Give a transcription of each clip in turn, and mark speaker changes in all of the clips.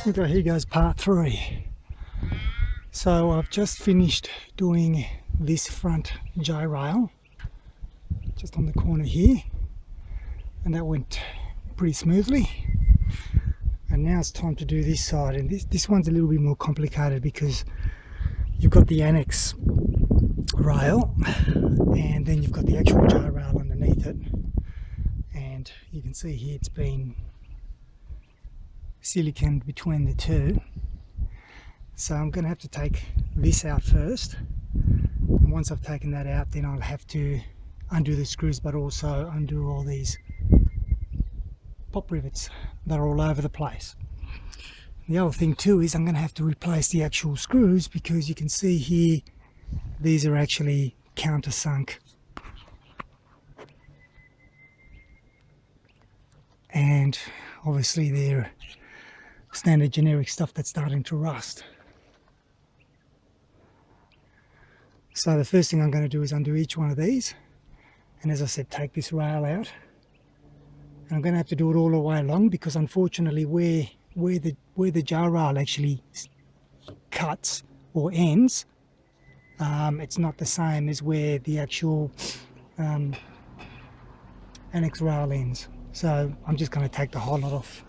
Speaker 1: Okay, here goes part 3. So I've just finished doing this front J rail just on the corner here, and that went pretty smoothly. And now it's time to do this side, and this one's a little bit more complicated because you've got the annex rail and then you've got the actual J rail underneath it, and you can see here it's been siliconed between the two. So I'm going to have to take this out first, and once I've taken that out, then I'll have to undo the screws, but also undo all these pop rivets that are all over the place. The other thing too is I'm going to have to replace the actual screws, because you can see here these are actually countersunk, and obviously they're standard generic stuff that's starting to rust. So the first thing I'm going to do is undo each one of these, and as I said, take this rail out. And I'm going to have to do it all the way along, because unfortunately where the J rail actually cuts or ends, it's not the same as where the actual annex rail ends. So I'm just going to take the whole lot off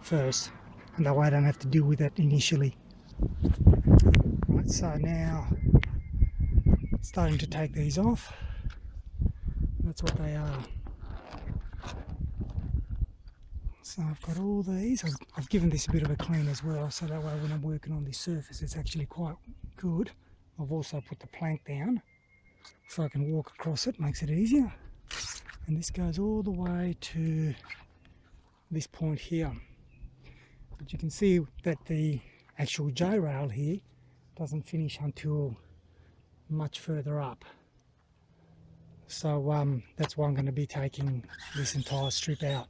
Speaker 1: first, and that way I don't have to deal with that initially. Right, so now starting to take these off. That's what they are. So I've got all these. I've given this a bit of a clean as well, so that way when I'm working on this surface it's actually quite good. I've also put the plank down so I can walk across it, makes it easier. And this goes all the way to this point here. But you can see that the actual J rail here doesn't finish until much further up. So that's why I'm going to be taking this entire strip out.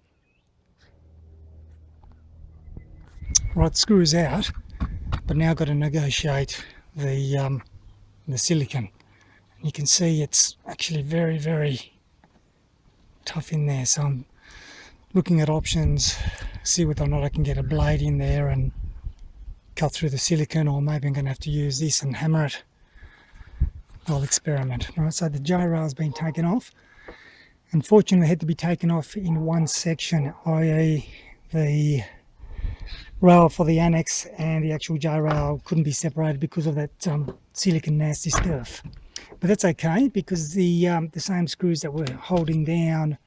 Speaker 1: Right, screws out, but now I've got to negotiate the silicon. You can see it's actually very, very tough in there, so I'm looking at options, see whether or not I can get a blade in there and cut through the silicon, or maybe I'm going to have to use this and hammer it. I'll experiment. Right, so the J rail's been taken off. Unfortunately, it had to be taken off in one section, i.e. the rail for the annex and the actual J rail couldn't be separated because of that silicon nasty stuff. But that's okay, because the same screws that were holding down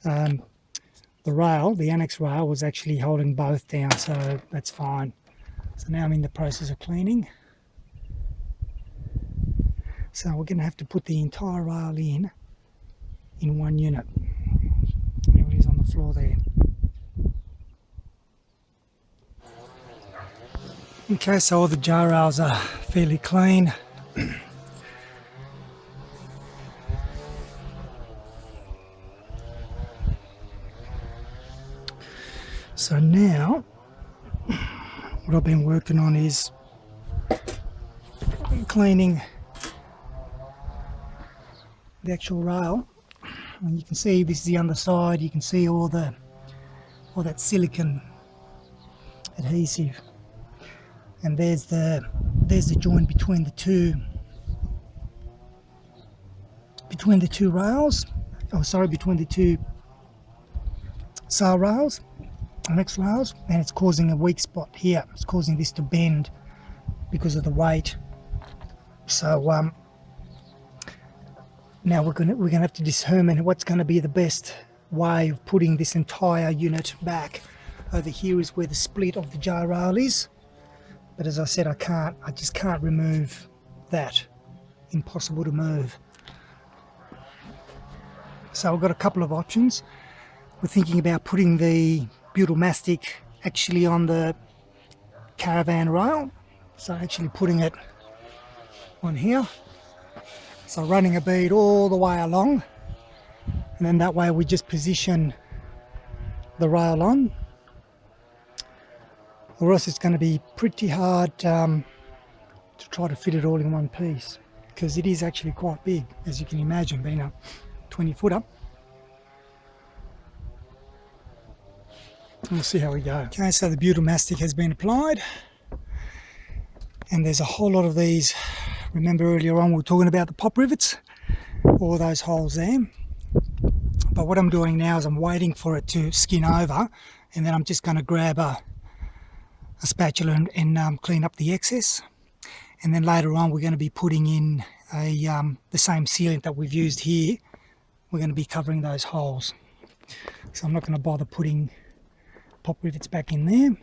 Speaker 1: the rail, the annex rail, was actually holding both down, so that's fine. So now I'm in the process of cleaning. So we're going to have to put the entire rail in one unit. There it is on the floor there. Okay, so all the J rails are fairly clean. So now what I've been working on is cleaning the actual rail, and you can see this is the underside. You can see all that silicon adhesive, and there's the joint between the two rails. Oh, sorry, between the two sail rails, annex rails, and it's causing a weak spot here. It's causing this to bend because of the weight. So now we're gonna have to determine what's going to be the best way of putting this entire unit back. Over here is where the split of the J rail is, but as I said, I just can't remove that. Impossible to move. So I've got a couple of options. We're thinking about putting the butyl mastic actually on the caravan rail, so actually putting it on here. So running a bead all the way along, and then that way we just position the rail on, or else it's going to be pretty hard to try to fit it all in one piece, because it is actually quite big, as you can imagine, being a 20-footer. we'll see how we go. Okay, so the butyl mastic has been applied, and there's a whole lot of these. Remember earlier on we were talking about the pop rivets, all those holes there. But what I'm doing now is I'm waiting for it to skin over, and then I'm just going to grab a spatula and clean up the excess. And then later on we're going to be putting in the same sealant that we've used here. We're going to be covering those holes. So I'm not going to bother putting pop rivets back in there.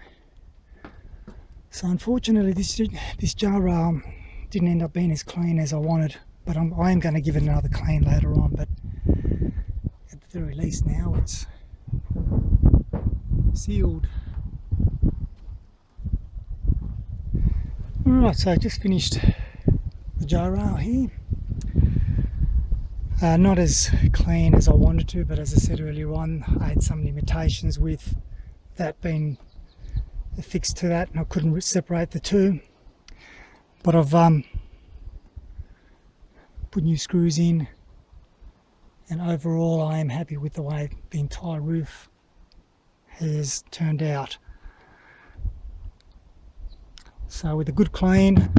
Speaker 1: So unfortunately this jar rail didn't end up being as clean as I wanted, but I am going to give it another clean later on. But at the very least now it's sealed. Alright, so I just finished the jar rail here. Not as clean as I wanted to, but as I said earlier on, I had some limitations with that being affixed to that, and I couldn't separate the two. But I've put new screws in, and overall I am happy with the way the entire roof has turned out. So with a good clean,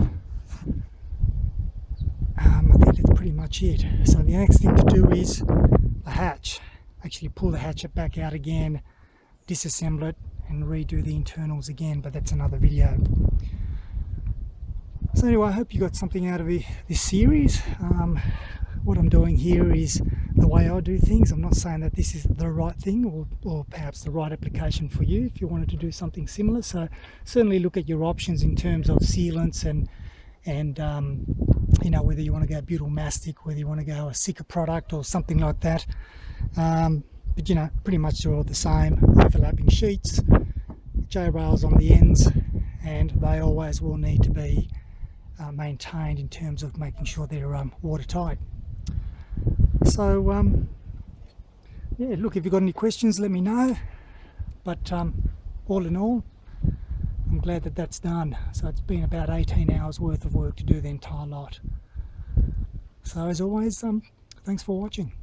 Speaker 1: I think that's pretty much it. So the next thing to do is the hatch. Actually pull the hatch back out again, disassemble it and redo the internals again, but that's another video. So anyway, I hope you got something out of this series. What I'm doing here is the way I do things. I'm not saying that this is the right thing or perhaps the right application for you if you wanted to do something similar. So certainly look at your options in terms of sealants and you know, whether you want to go butyl mastic, whether you want to go a thicker product or something like that. But you know, pretty much they're all the same. Overlapping sheets, J-rails on the ends, and they always will need to be maintained in terms of making sure they're watertight. So yeah, look, if you've got any questions, let me know. But all in all, I'm glad that that's done. So it's been about 18 hours worth of work to do the entire lot. So as always, thanks for watching.